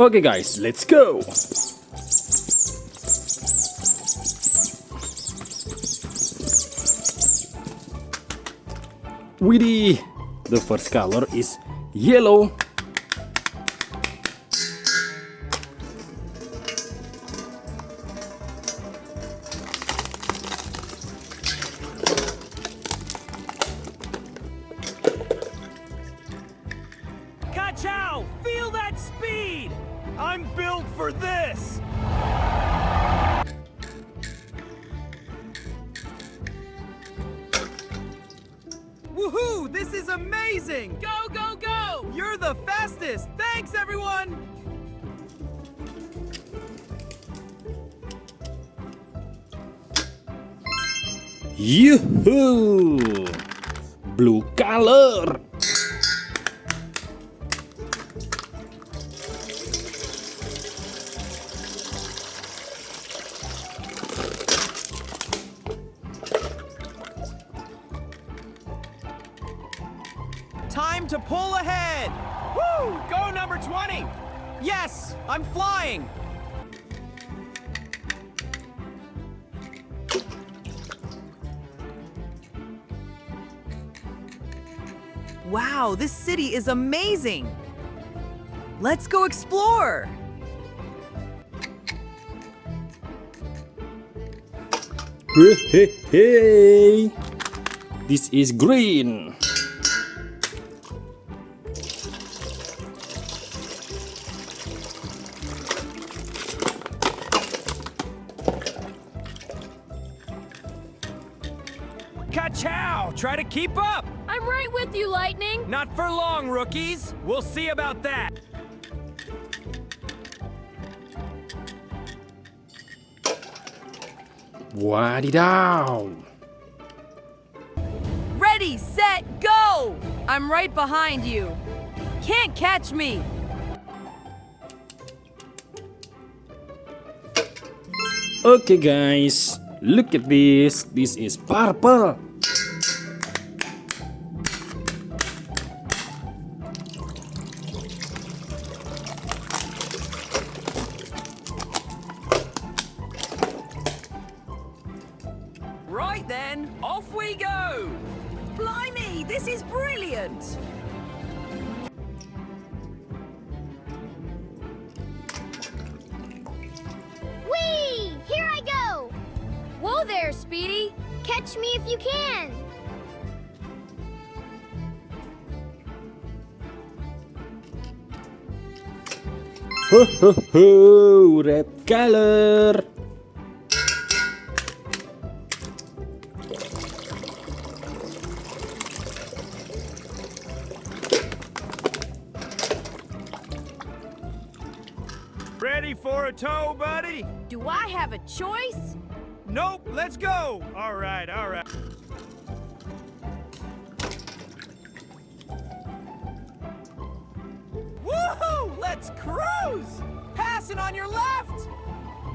Okay guys, let's go! Widih, the first color is yellow. Ka-chow! Feel that speed! I'm built for this! Woohoo! This is amazing! Go, go, go! You're the fastest! Thanks, everyone! Yoo-hoo! Blue color. Time to pull ahead! Woo! Go number 20! Yes! I'm flying! Wow, this city is amazing! Let's go explore! Hey, hey, hey! This is green. Ka-chow! Try to keep up! I'm right with you, Lightning. Not for long, rookies! We'll see about that! Wadidaw! Ready, set, go! I'm right behind you. Can't catch me. Okay guys, look at this. This is purple. Right then, off we go! Blimey, this is brilliant. Whee! Here I go! Whoa there, Speedy. Catch me if you can! Ho ho ho! Red color. Ready for a tow, buddy? Do I have a choice? Nope, let's go! Alright, alright. Woohoo! Let's cruise! Passing on your left!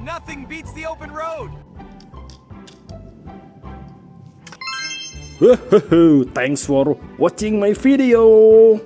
Nothing beats the open road! Ho ho ho! Thanks for watching my video.